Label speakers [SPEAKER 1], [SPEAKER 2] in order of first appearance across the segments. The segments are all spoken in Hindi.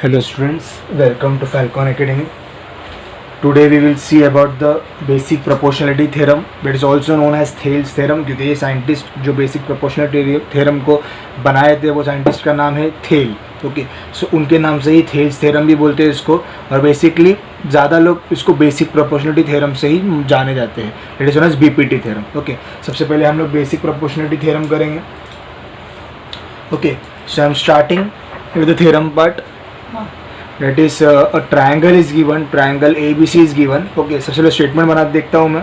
[SPEAKER 1] Hello students, welcome to Falcon Academy. Today we will see about the basic proportionality theorem, that is also known as Thales theorem, क्योंकि ये साइंटिस्ट जो बेसिक proportionality theorem को बनाए थे वो साइंटिस्ट का नाम है थेल. ओके, सो उनके नाम से ही थेल्स थ्योरम भी बोलते हैं इसको, और बेसिकली ज़्यादा लोग इसको बेसिक प्रोपोर्शनलिटी थ्योरम से ही जाने जाते हैं. It is known as BPT theorem. Okay, सबसे पहले हम लोग बेसिक प्रोपोर्शनलिटी थ्योरम करेंगे. Okay, so I am starting with the theorem part. That is a triangle is given, triangle ABC is given. Okay, सबसे पहले स्टेटमेंट बना देखता हूँ मैं.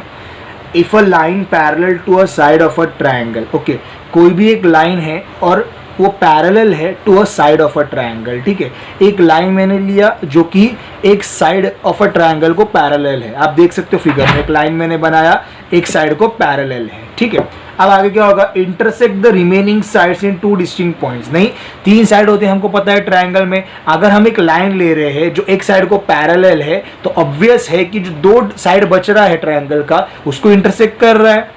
[SPEAKER 1] If a line parallel to a side of a triangle, okay, कोई भी एक लाइन है और वो पैरेलल है to a side of a triangle. ठीक है, एक लाइन मैंने लिया जो कि एक साइड ऑफ अ ट्रायंगल को पैरेलल है. आप देख सकते हो फिगर में एक लाइन मैंने बनाया, एक साइड को पैरेलल है. ठीक है, अब आगे क्या होगा, intersect the remaining sides in two distinct points. नहीं, तीन साइड होते हैं हमको पता है ट्रायंगल में. अगर हम एक लाइन ले रहे हैं जो एक साइड को पैरेलल है तो ऑब्वियस है कि जो दो साइड बच रहा है ट्रायंगल का उसको इंटरसेक्ट कर रहा है.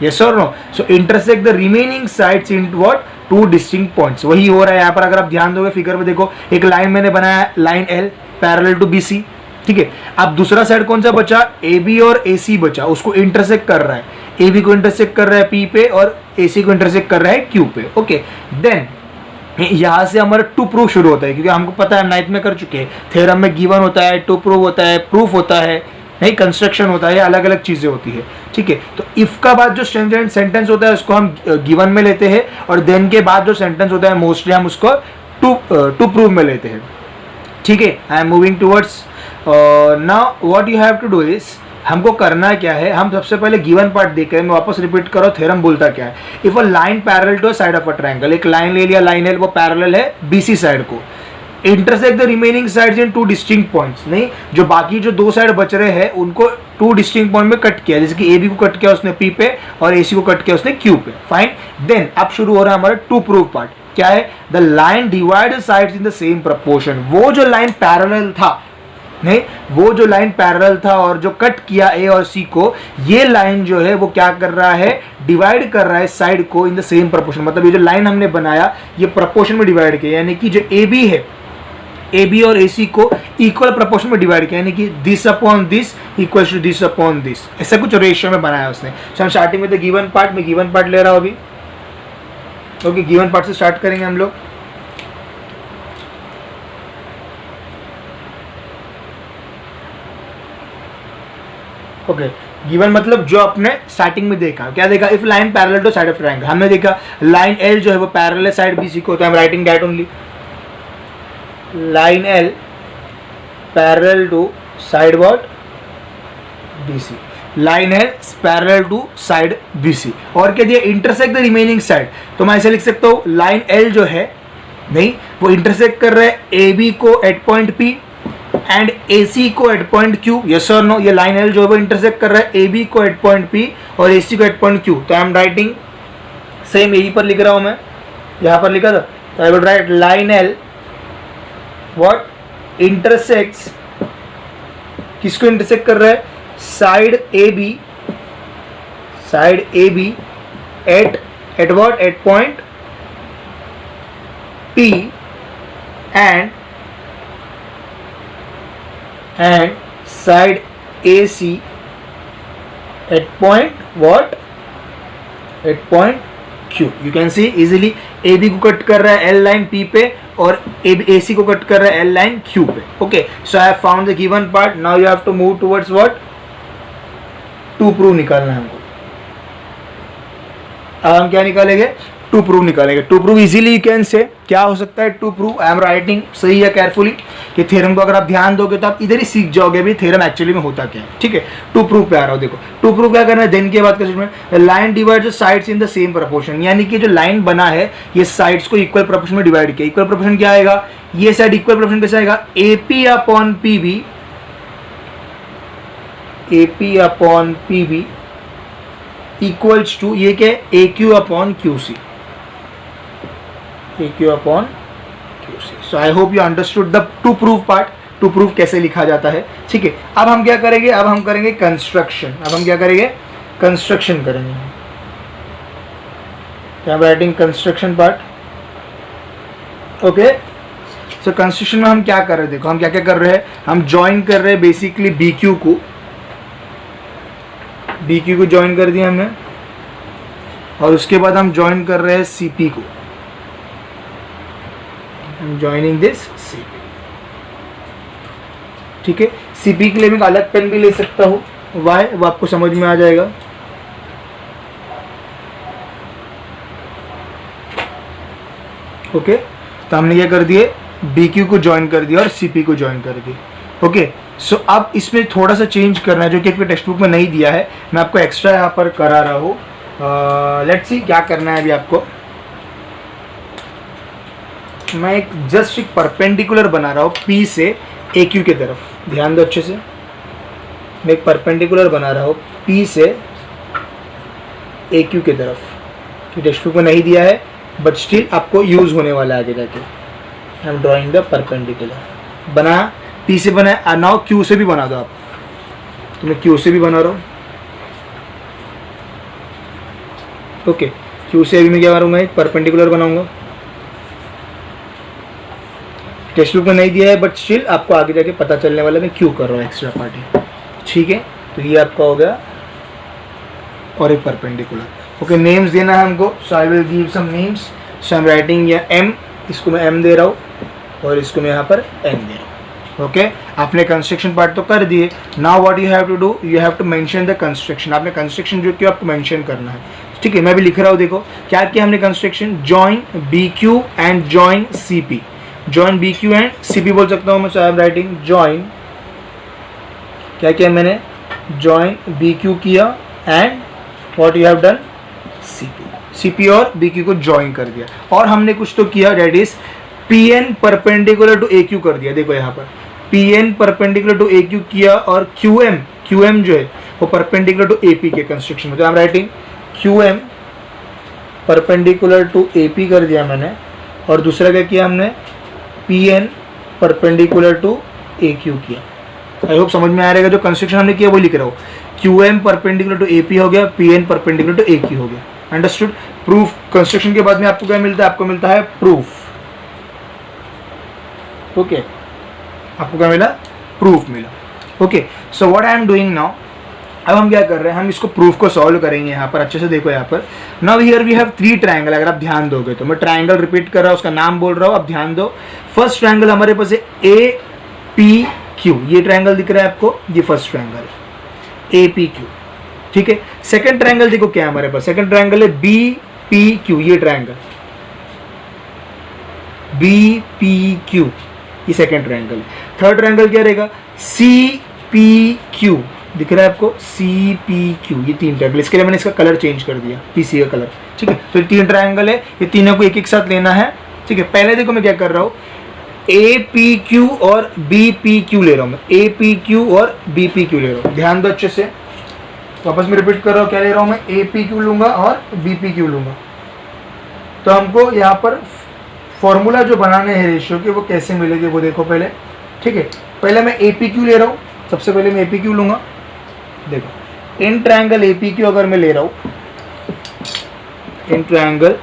[SPEAKER 1] यस और no? So intersect the remaining sides in what, two distinct points. वही हो रहा है यहाँ पर. अगर आप ध्यान दोगे फिगर में देखो, एक लाइन मैंने बनाया, line L parallel to BC. ठीक है, अब दूसरा साइड कौन सा बचा, AB और AC बचा, उसको इंटरसेक्ट कर रहा है. AB को इंटरसेक्ट कर रहा है P पे और AC को इंटरसेक्ट कर रहा है Q पे. ओके, देन यहाँ से हमारा टू प्रूफ शुरू होता है, क्योंकि हमको पता है, नाइन्थ में कर चुके हैं, थ्योरम में गिवन होता है, टू प्रूफ होता है, प्रूफ होता है, नहीं कंस्ट्रक्शन होता है, अलग अलग चीज़ें होती है. ठीक है, तो इफ का बाद जो सेंटेंस होता है उसको हम गिवन में लेते हैं, और देन के बाद जो सेंटेंस होता है मोस्टली हम उसको टू प्रूफ में लेते हैं. ठीक है, I am moving towards now. What you have to do is, हमको करना क्या है, हम सबसे पहले गिवन पार्ट देख रहे हैं. मैं वापस रिपीट करो, थ्योरम बोलता क्या है. If a line parallel to a side of a triangle, एक लाइन ले लिया, लाइन है वो पैरेलल है BC साइड को, intersect the remaining sides in two distinct points. नहीं, जो बाकी जो दो साइड बच रहे हैं उनको टू डिस्टिंक्ट पॉइंट में कट किया, जैसे कि AB को कट किया उसने P पे और AC को कट किया उसने Q पे. फाइन, देन अब शुरू हो रहा है हमारा टू प्रूफ पार्ट. क्या है, the line divide sides in the same proportion. वो जो लाइन पैरेलल था, नहीं, वो जो लाइन पैरेलल था और जो कट किया A और C को, ये लाइन जो है वो क्या कर रहा है, डिवाइड कर रहा है साइड को इन द सेम प्रोपोर्शन. मतलब ये जो लाइन हमने बनाया ये प्रोपोर्शन में डिवाइड किया, यानी कि जो AB है, AB और AC को इक्वल प्रोपोर्शन में डिवाइड किया, यानी कि this upon this equal to this upon this, ऐसा कुछ रेशियो में बनाया उसने. सो हम स्टार्टिंग में द गिवन पार्ट, में गिवन पार्ट ले रहा हूं अभी. ओके, गिवन पार्ट से स्टार्ट करेंगे हम लोग. ओके, गिवन मतलब जो आपने स्टार्टिंग में देखा, क्या देखा, if line parallel to side of triangle. हमने देखा लाइन L जो है वो पैरेलल है साइड BC को, तो I am writing that only. Line L parallel to side what, BC. Line है पैरेलल टू साइड BC. और क्या दिया, इंटरसेक्ट द रिमेनिंग साइड. तो मैं ऐसे लिख सकता हूँ, लाइन L जो है, नहीं, वो इंटरसेक्ट कर रहा है AB को at point P and AC को एट पॉइंट Q. यस और नो? ये लाइन L जो है वो इंटरसेक्ट कर रहा है AB को एट पॉइंट P और AC को एट पॉइंट Q. तो आई एम राइटिंग सेम, यही पर लिख रहा हूँ मैं, यहाँ पर लिखा था. तो I will write line L what intersects, किसको इंटरसेक्ट कर रहा है, side AB at what, at point P and side AC at point what, at point Q. You can see easily AB को कट कर रहा है L लाइन P पे और AC को कट कर रहा है L लाइन Q पे. Okay, so I have found the given part. Now you have to move towards what, to proof निकालना है हमको. अब हम क्या निकालेंगे, टू प्रूफ निकालेंगे. To proof easily you can say क्या हो सकता है to proof. I am writing सही है केयरफुली, कि थ्योरम को अगर आप ध्यान दोगे तो आप इधर ही सीख जाओगे भी थ्योरम एक्चुअली में होता क्या है. ठीक है, टू प्रूफ पे आ रहा हूँ. देखो टू प्रूफ क्या करना है, देन के बाद का line divide sides in the same proportion. यानी कि जो लाइन बना है ये साइड्स को इक्वल प्रोपोर्शन में डिवाइड किया. इक्वल प्रोपोर्शन क्या आएगा, ये साइड इक्वल प्रोपोर्शन कैसे आएगा, AP upon PB, AP upon PB equals to ये क्या, AQ upon QC, AQ upon QC. So I hope you understood the to proof part. To proof कैसे लिखा जाता है. ठीक है, अब हम क्या करेंगे, अब हम करेंगे कंस्ट्रक्शन. अब हम क्या करेंगे, कंस्ट्रक्शन करेंगे. क्या writing construction part. Okay, so construction में हम क्या कर रहे हैं, देखो हम क्या क्या कर रहे हैं, हम ज्वाइन कर रहे हैं बेसिकली बी क्यू को ज्वाइन कर दिया हमने, और उसके बाद हम ज्वाइन कर रहे हैं सी पी को, ज्वाइनिंग दिस सी पी। ठीक है, सी पी के लिए मैं एक अलग पेन भी ले सकता हूँ, वाई वो आपको समझ में आ जाएगा। ओके, तो हमने क्या कर दिए, बी क्यू को ज्वाइन कर दिया और सी पी को ज्वाइन कर दिया। ओके, सो अब इसमें थोड़ा सा चेंज करना है जो कि आपके टेक्स्ट बुक में नहीं दिया है, मैं आपको एक्स्ट्रा यहाँ पर करा रहा हूँ। लेट्स सी क्या करना है अभी आपको। मैं एक जस्ट एक परपेंडिकुलर बना रहा हूँ पी से ए क्यू की तरफ, ध्यान दो अच्छे से। मैं एक परपेंडिकुलर बना रहा हूँ पी से ए क्यू की तरफ, कि टेक्स्ट बुक में नहीं दिया है बट स्टिल आपको यूज होने वाला है आगे जाके। I am drawing the perpendicular, बना पी से बनाया, नाउ क्यू से भी बना दो आप, तो मैं क्यू से भी बना रहा हूँ। ओके, क्यू से अभी मैं क्या करूँगा, एक परपेंडिकुलर बनाऊंगा। टेक्स्ट बुक में नहीं दिया है बट स्टिल आपको आगे जाके पता चलने वाला मैं क्यों कर रहा हूँ एक्स्ट्रा पार्ट है। ठीक है, तो ये आपका हो गया और एक परपेंडिकुलर। ओके, नेम्स देना है हमको, so I will give some names. So I am writing या एम, इसको मैं एम दे रहा हूँ और इसको मैं यहाँ पर एन दे रहा हूँ। ओके, आपने कंस्ट्रक्शन पार्ट तो कर दिए। Now what you have to do, you have to mention the construction. आपने कंस्ट्रक्शन जो किया आपको मेंशन करना है। ठीक है, मैं भी लिख रहा हूँ, देखो क्या किया हमने construction, join B Q and join C P. Join B Q and C P बोल सकता हूँ मैं, so I am writing join, क्या किया मैंने, जॉइन बी क्यू किया and what you have done, C P और बी क्यू को ज्वाइन कर दिया। और हमने कुछ तो किया, that is P N perpendicular to A Q कर दिया। देखो यहाँ पर P N perpendicular to A Q किया और क्यू एम जो है वो परपेंडिकुलर टू ए पी के कंस्ट्रक्शन में, तो I am writing Q M perpendicular to A P कर दिया मैंने। और दूसरा क्या किया हमने, P N perpendicular to A Q किया। आई होप समझ में आ रहेगा, जो कंस्ट्रक्शन हमने किया वो लिख रहा हूँ, Q M perpendicular to A P हो गया, P N perpendicular to A Q हो गया। अंडरस्टूड। प्रूफ, कंस्ट्रक्शन के बाद में आपको क्या मिलता है, आपको मिलता है प्रूफ। ओके, आपको क्या मिला, प्रूफ मिला। Okay, so what I am doing now, अब हम क्या कर रहे हैं, हम इसको प्रूफ को सॉल्व करेंगे। यहाँ पर अच्छे से देखो, यहाँ पर now here we have 3 triangle. अगर आप ध्यान दोगे तो मैं ट्रायंगल रिपीट कर रहा हूँ, उसका नाम बोल रहा हूँ, अब ध्यान दो। फर्स्ट ट्रायंगल हमारे पास है ए पी क्यू, ये ट्रायंगल दिख रहा है आपको, ये फर्स्ट ट्रायंगल है ए पी क्यू। ठीक है, सेकंड ट्रायंगल देखो क्या है हमारे पास, सेकंड ट्रायंगल है बी पी क्यू, ये ट्रायंगल बी पी क्यू, ये सेकंड ट्रायंगल है। थर्ड ट्रायंगल क्या रहेगा, सी पी क्यू, दिख रहा है आपको, सी पी क्यू, ये 3 ट्रायंगल। इसके लिए मैंने इसका कलर चेंज कर दिया, पीसी का कलर। ठीक है, तो ये 3 ट्रायंगल है, ये तीनों को एक एक साथ लेना है। ठीक है, पहले देखो मैं क्या कर रहा हूँ, ए पी क्यू और बी पी क्यू ले रहा हूँ मैं, ए पी क्यू और बी पी क्यू ले रहा हूँ। ध्यान दो अच्छे से, वापस में रिपीट कर रहा हूँ, क्या ले रहा हूँ मैं, ए पी क्यू लूंगा और बी पी क्यू लूंगा। तो हमको यहाँ पर फॉर्मूला जो बनाने हैं रेशियो के, वो कैसे मिलेंगे वो देखो पहले। ठीक है, पहले मैं ए पी क्यू ले रहा हूँ, सबसे पहले मैं ए पी क्यू लूंगा। देखो in triangle A P Q अगर मैं ले रहा हूँ, in triangle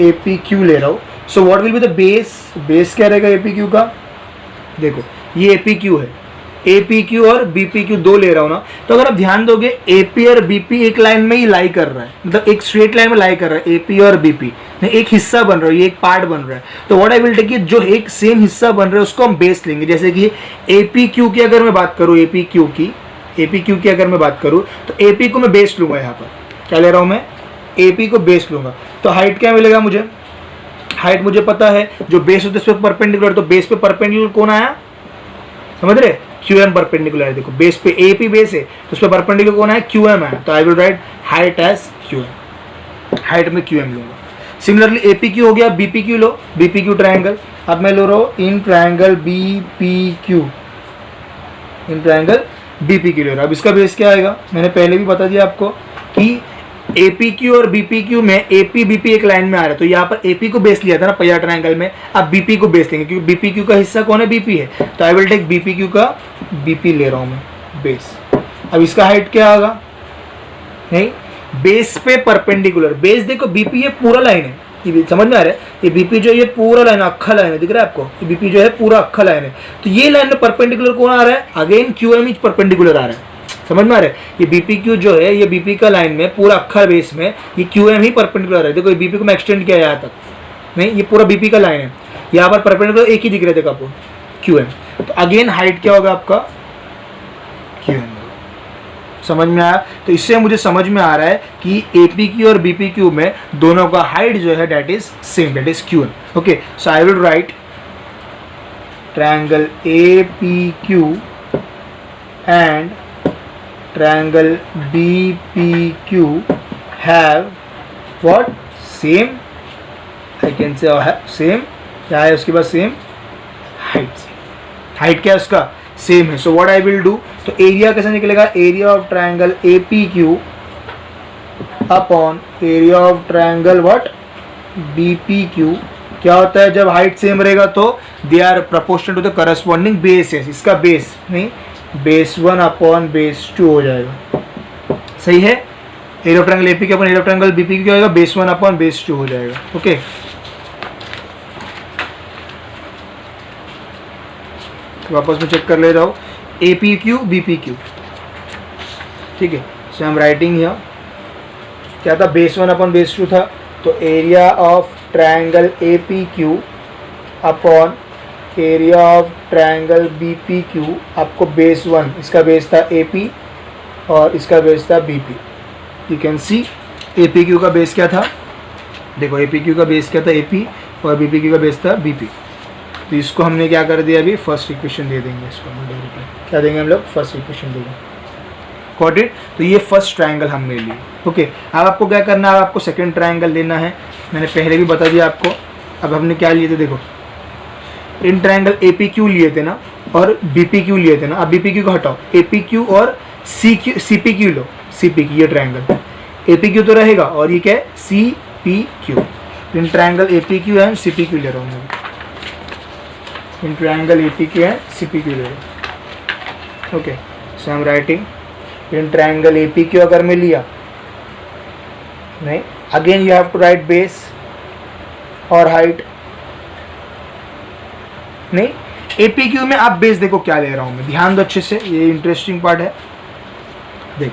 [SPEAKER 1] A P Q ले रहा हूँ, so what will be the base, base क्या रहेगा ए पी क्यू का, देखो ये ए पी क्यू है, ए पी क्यू और बी पी क्यू 2 ले रहा हूँ ना, तो अगर आप ध्यान दोगे ए पी और बी पी एक लाइन में ही लाई कर रहा है, मतलब एक स्ट्रेट लाइन में लाई कर रहा है, ए पी और बी पी एक हिस्सा बन रहा है, ये एक पार्ट बन रहा है। तो व्हाट आई विल टेक, जो एक सेम हिस्सा बन रहा है उसको हम बेस लेंगे। जैसे कि ए पी क्यू की अगर मैं बात करूँ, ए पी क्यू की अगर मैं बात करूँ, तो ए पी को मैं बेस लूंगा। यहाँ पर क्या ले रहा हूँ मैं, ए पी को बेस लूंगा। तो हाइट क्या मिलेगा मुझे, हाइट मुझे पता है, जो बेस होता है उस पर परपेंडिकुलर, तो बेस पे परपेंडिकुलर कौन आया, समझ रहे, क्यू एम परपेंडिकुलर है। देखो बेस पे ए पी बेस है, तो उस पर परपेंडिकुलर कौन है, क्यू एम है। तो I will write height as Q M, height में क्यू एम लूंगा। सिमिलरली ए पी क्यू हो गया, बी पी क्यू लो, बी पी क्यू ट्रायंगल। अब मैं लो रहा हूँ in triangle B P Q, in triangle B P Q ले रहा हूँ। अब इसका बेस क्या आएगा, मैंने पहले भी बता दिया आपको कि ए पी क्यू और बी पी क्यू में ए पी बी पी एक लाइन में आ रहा है, तो यहाँ पर ए पी को बेस लिया था ना पहिया ट्रायंगल में, अब बी पी को बेस लेंगे क्योंकि बी पी क्यू का हिस्सा कौन है, बी पी है। तो I will take B P Q का बी पी ले रहा हूँ मैं बेस। अब इसका हाइट क्या होगा, नहीं बेस पे परपेंडिकुलर, बेस देखो बी पी ये पूरा लाइन है, ये समझ में आ रहा है, ये बीपी जो ये पूरा लाइन अक्खा लाइन है, दिख रहा है आपको, ये बीपी जो है पूरा अक्खा लाइन है। तो ये लाइन में परपेंडिकुलर कौन आ रहा है, again Q M is perpendicular आ रहा है, समझ में आ रहा है। ये बीपी क्यू जो है, ये बीपी का लाइन में पूरा अक्खा बेस में ये क्यू एम ही परपेंडिकुलर है। देखो ये बीपी को मैं एक्सटेंड किया यहाँ तक, नहीं ये पूरा बीपी का लाइन है, यहाँ पर परपेंडिकुलर एक ही दिख रहा है देखो आपको क्यू एम। तो अगेन हाइट क्या होगा आपका क्यू एम, समझ में आया। तो इससे मुझे समझ में आ रहा है कि एपी क्यू और बीपी क्यू में दोनों का हाइट जो है that is same, that is Q M. Okay, so I will write triangle APQ and triangle BPQ have what, same, I can say have same, क्या है उसके पास सेम हाइट, हाइट क्या है उसका सेम है। So what I will do, तो एरिया कैसे निकलेगा, area of triangle APQ upon area of triangle what BPQ। क्या होता है जब हाइट सेम रहेगा तो they are proportional to the corresponding bases, इसका बेस नहीं बेस 1 अपॉन बेस 2 हो जाएगा, सही है। Area of triangle APQ upon area of triangle BPQ क्या होगा, बेस 1 अपॉन बेस 2 हो जाएगा। ओके, वापस में चेक कर ले रहा हूँ APQ BPQ, ठीक है। सो आई एम राइटिंग हियर, क्या था बेस 1 अपॉन बेस 2 था, तो area of triangle APQ upon area of triangle BPQ, आपको बेस 1, इसका बेस था AP और इसका बेस था BP। You can see APQ का बेस क्या था, देखो APQ का बेस क्या था AP और BPQ का बेस था BP। तो इसको हमने क्या कर दिया, अभी फर्स्ट इक्वेशन दे देंगे, इसको हम डायरेक्टली क्या देंगे हम लोग, फर्स्ट इक्वेशन देंगे, गॉट इट। तो ये फर्स्ट ट्रायंगल हमने लिए। ओके, अब आपको क्या करना है, आपको सेकंड ट्रायंगल लेना है, मैंने पहले भी बता दिया आपको। अब हमने क्या लिए थे, देखो इन ट्रायंगल APQ लिए थे ना और BPQ लिए थे ना। अब BPQ को हटाओ, APQ और CPQ लो, CPQ ये ट्रायंगल APQ तो रहेगा और ये क्या है CPQ। In triangle APQ and CPQ ले रहा हूँ मैं, in triangle APQ and CPQ ले रहा हूँ। Okay, so I am writing in triangle APQ अगर मैं लिया, नहीं again you have to write base और हाइट, नहीं APQ में आप बेस देखो क्या ले रहा हूं मैं, ध्यान दो अच्छे से, ये इंटरेस्टिंग पार्ट है। देख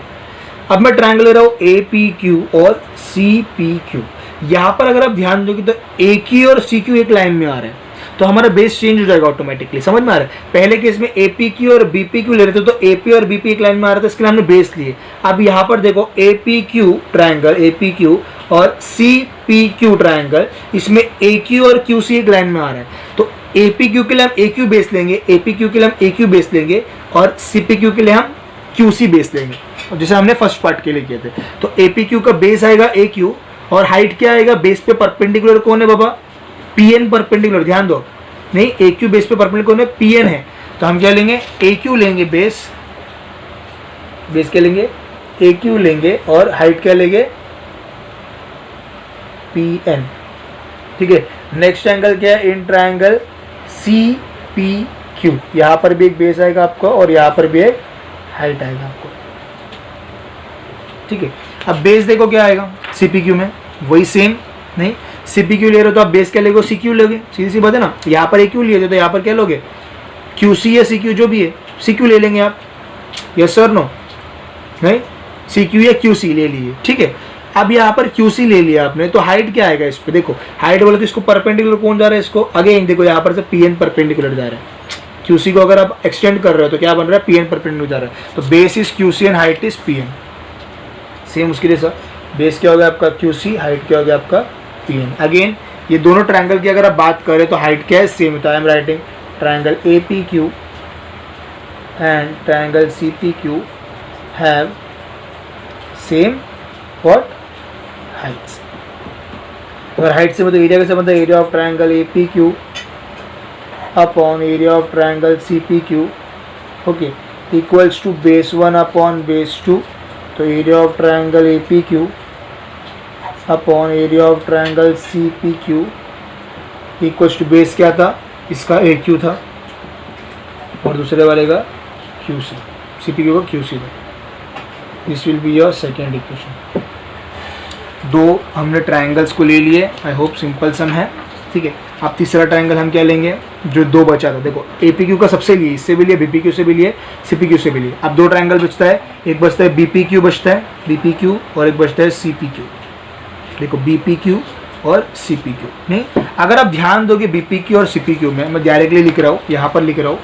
[SPEAKER 1] अब मैं ट्रायंगल ले रहा हूं APQ और CPQ। यहां पर अगर आप ध्यान दोगे तो AQ और CQ एक लाइन में आ रहे हैं, तो हमारा बेस चेंज हो जाएगा ऑटोमेटिकली, समझ में आ रहा है। पहले केस में APQ और BPQ ले रहे थे तो AP और BP एक लाइन में आ रहा था, इसके लिए हमने बेस लिए। अब यहाँ पर देखो APQ ट्रायंगल APQ और CPQ ट्रायंगल, इसमें AQ और QC एक लाइन में आ रहा है, तो APQ के लिए हम AQ बेस लेंगे, APQ के लिए हम AQ बेस लेंगे और CPQ के लिए हम QC बेस लेंगे, जैसे हमने फर्स्ट पार्ट के लिए किए थे। तो APQ का बेस आएगा AQ और हाइट क्या आएगा, बेस पे परपेंडिकुलर कौन है बाबा, PN परपेंडिकुलर, ध्यान दो, नहीं AQ बेस पे परपेंडिकुलर में PN है, तो हम क्या लेंगे AQ लेंगे, बेस क्या लेंगे AQ लेंगे और हाइट क्या लेंगे PN, ठीक है। नेक्स्ट एंगल क्या है, इन ट्रायंगल CPQ, यहाँ पर भी एक बेस आएगा आपको और यहाँ पर भी एक हाइट आएगा आपको, ठीक है। अब बेस देखो क्या आएगा CPQ में, वही सेम, नहीं CPQ ले रहे हो तो आप बेस क्या लेगे, CQ लोगे, सीधी सी बात है ना। यहाँ पर AQ लिए थे तो यहाँ पर क्या लोगे QC या CQ जो भी है CQ ले लेंगे आप, यस सर नो, नहीं CQ या QC ले लिए, ठीक है। अब यहाँ पर QC ले लिया आपने, तो हाइट क्या आएगा इस पे, देखो हाइट बोले तो इसको परपेंडिकुलर कौन जा रहा है, इसको अगेन देखो यहाँ पर से PN परपेंडिकुलर जा रहा है। QC को अगर आप एक्सटेंड कर रहे हो तो क्या बन रहा है, PN परपेंडिकुलर जा रहा है, तो base is QC and height is PN। Same उसके लिए सर, बेस क्या हो गया आपका QC, हाइट क्या हो गया आपका PN। अगेन ये दोनों ट्रायंगल की अगर आप बात करें तो हाइट क्या है सेम, तो I am writing triangle APQ and triangle CPQ have same what heights. अगर हाइट से मतलब एरिया कैसे बनता है, area of triangle APQ upon area of triangle CPQ, okay, equals to base 1 upon base 2, तो area of triangle APQ upon area of triangle CPQ equals to base क्या था, इसका AQ था और दूसरे वाले का QC, CPQ का QC था। This will be your second equation. दो हमने ट्राइंगल्स को ले लिए, आई होप सिंपल सम है, ठीक है। अब तीसरा ट्राइंगल हम क्या लेंगे, जो दो बचा था, देखो APQ का सबसे लिए, इससे भी लिए, BPQ से भी लिए, CPQ से भी लिए। अब दो ट्राइंगल बचता है, एक बचता है BPQ बचता है, BPQ, और एक बचता है CPQ। देखो BPQ और CPQ, नहीं अगर आप ध्यान दोगे BPQ और CPQ में, मैं डायरेक्टली लिख रहा हूँ, यहाँ पर लिख रहा हूँ,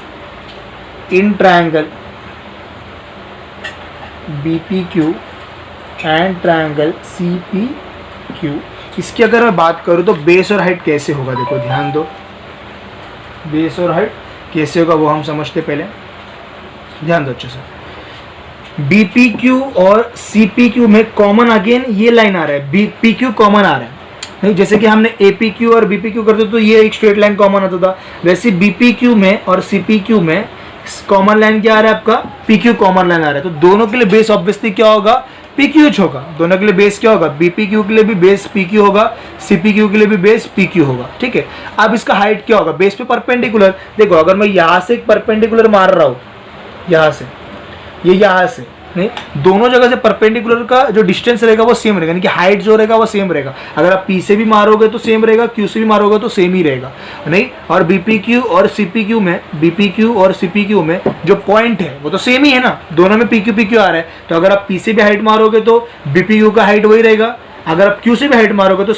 [SPEAKER 1] in triangle BPQ and triangle CPQ, इसकी अगर मैं बात करूँ तो बेस और हाइट कैसे होगा, देखो ध्यान दो, बेस और हाइट कैसे होगा वो हम समझते, पहले ध्यान दो अच्छे से। BPQ और CPQ में कॉमन अगेन ये लाइन आ रहा है, BPQ कॉमन आ रहा है, नहीं जैसे कि हमने APQ और BPQ करते तो ये एक स्ट्रेट लाइन कॉमन आता था, वैसे BPQ में और CPQ में कॉमन लाइन क्या आ रहा है आपका, PQ कॉमन लाइन आ रहा है। तो दोनों के लिए बेस ऑब्वियसली क्या होगा, PQ होगा। दोनों के लिए बेस क्या होगा, BPQ के लिए भी बेस PQ होगा, CPQ के लिए भी बेस PQ होगा, ठीक है। अब इसका हाइट क्या होगा, बेस पे परपेंडिकुलर, देखो अगर मैं यहाँ से एक परपेंडिकुलर मार रहा हूँ, यहाँ से, ये यहाँ से, नहीं दोनों जगह से परपेंडिकुलर का जो डिस्टेंस रहेगा वो सेम रहेगा, यानी कि हाइट जो रहेगा वो सेम रहेगा। अगर आप P से भी मारोगे तो सेम रहेगा, Q से भी मारोगे तो सेम ही रहेगा, नहीं। और BPQ और CPQ में, BPQ और CPQ में जो पॉइंट है वो तो सेम ही है ना, दोनों में PQ PQ आ रहा है। तो अगर आप P से भी हाइट मारोगे तो BPQ का हाइट वही रहेगा, अगर आप Q से भी हाइट मारोगे तो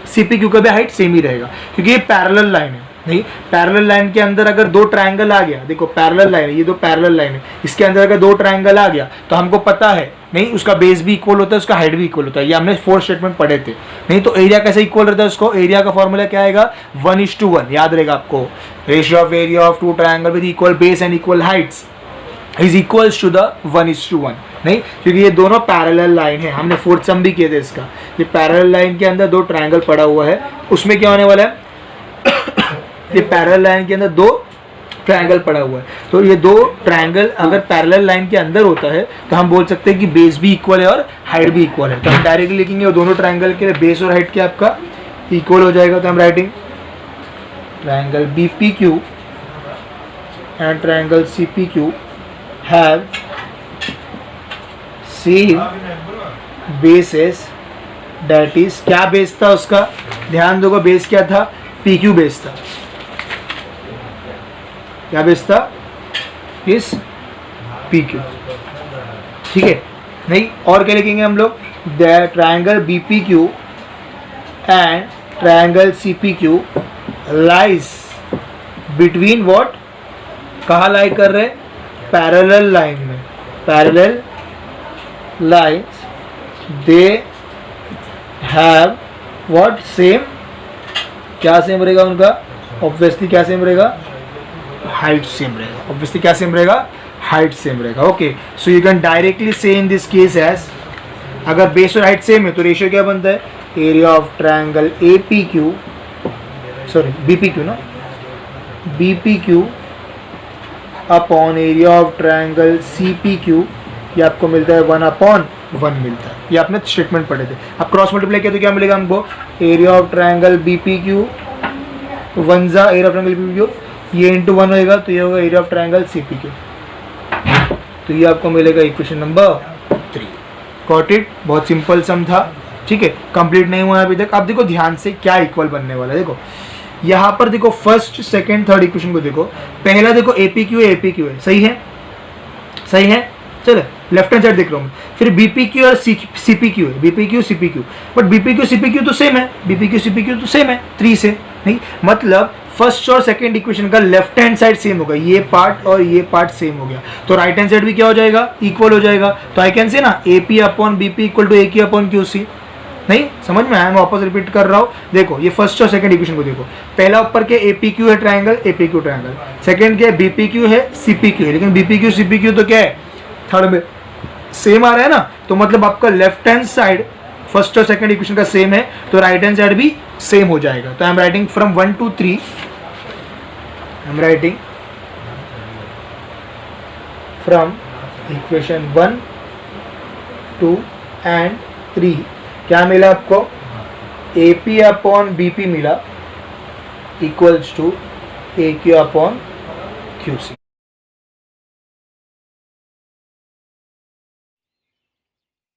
[SPEAKER 1] CPQ का भी हाइट सेम ही रहेगा, क्योंकि ये पैरेलल लाइन है, नहीं पैरेलल लाइन के अंदर अगर दो ट्रायंगल आ गया, देखो पैरेलल लाइन है, ये दो पैरेलल लाइन है, इसके अंदर अगर दो ट्रायंगल आ गया तो हमको पता है, नहीं उसका बेस भी इक्वल होता है, उसका हाइट भी इक्वल होता है, ये हमने फोर्थ स्टेटमेंट पढ़े थे। नहीं तो एरिया कैसे इक्वल रहता है, उसको एरिया का फॉर्मूला क्या आएगा, 1:1, याद रहेगा आपको, ratio of area of two triangle with equal base and equal heights is equals to the 1:1, नहीं क्योंकि ये दोनों पैरेलल लाइन है, हमने फोर्थ सम भी किए थे इसका। ये पैरेलल लाइन के अंदर दो ट्रायंगल पड़ा हुआ है, उसमें क्या होने वाला है ये पैरेलल लाइन के अंदर दो ट्रायंगल पड़ा हुआ है, तो ये दो ट्रायंगल अगर पैरेलल लाइन के अंदर होता है तो हम बोल सकते हैं कि बेस भी इक्वल है और हाइट भी इक्वल है। तो हम डायरेक्टली लिखेंगे और दोनों ट्रायंगल के लिए बेस और हाइट क्या आपका इक्वल हो जाएगा। तो हम writing triangle BPQ and triangle CPQ have same bases, that is क्या बेस था उसका, ध्यान दोगे बेस क्या था, PQ बेस था, क्या बेस था, इस PQ, ठीक है। नहीं और क्या लिखेंगे हम लोग, the triangle BPQ and triangle CPQ lies between what, कहाँ लाई कर रहे, पैरेलल लाइन में, parallel lines, they have what same, क्या सेम रहेगा उनका, ऑब्वियसली क्या सेम रहेगा, हाइट सेम रहेगा, ऑब्वियसली क्या सेम रहेगा, हाइट सेम रहेगा। Okay, so you can directly से इन दिस केस एज, अगर बेस और हाइट सेम है तो रेशियो क्या बनता है, area of triangle APQ, sorry BPQ ना, BPQ upon area of triangle CPQ, ये आपको मिलता है 1/1 मिलता है, ये आपने स्टेटमेंट पढ़े थे। अब क्रॉस मल्टीप्लाई किया तो क्या मिलेगा हमको, एरिया ऑफ ट्रायंगल BPQ 1 जा एरिया ऑफ ट्रायंगल BPQ, ये इंटू 1 होएगा तो ये होगा एरिया ऑफ ट्रायंगल CPQ, तो ये आपको मिलेगा इक्वेशन नंबर 3। गॉट इट, बहुत सिंपल सम था, ठीक है, कंप्लीट नहीं हुआ अभी तक। अब देखो ध्यान से क्या इक्वल बनने वाला है, देखो यहाँ पर देखो फर्स्ट सेकंड थर्ड इक्वेशन को देखो, पहला देखो APQ है, सही है, सही है, चलो लेफ्ट हैंड साइड देख रहा हूँ, फिर BPQ और CPQ है, BPQ CPQ, but BPQ CPQ तो सेम है, BPQ CPQ तो सेम है 3 से, नहीं मतलब फर्स्ट और सेकंड इक्वेशन का लेफ्ट हैंड साइड सेम होगा, ये पार्ट और ये पार्ट सेम हो गया, तो राइट हैंड साइड भी क्या हो जाएगा, इक्वल हो जाएगा। तो आई कैन से ना AP upon BP equal to AQ upon QC, नहीं समझ में आया, मैं वापस रिपीट कर रहा हूँ। देखो ये फर्स्ट और सेकंड इक्वेशन को देखो, पहला ऊपर के APQ है ट्रायंगल, APQ ट्रायंगल, सेकंड क्या है BPQ है CPQ है, लेकिन BPQ CPQ तो क्या है थर्ड में सेम आ रहा है ना, तो मतलब आपका लेफ्ट हैंड साइड फर्स्ट और सेकंड इक्वेशन का सेम है, तो राइट हैंड साइड भी सेम हो जाएगा। तो I am writing from 1 to 3, I am writing from equation 1 2 and 3, क्या मिला आपको, AP अपॉन BP मिला equals to AQ upon QC,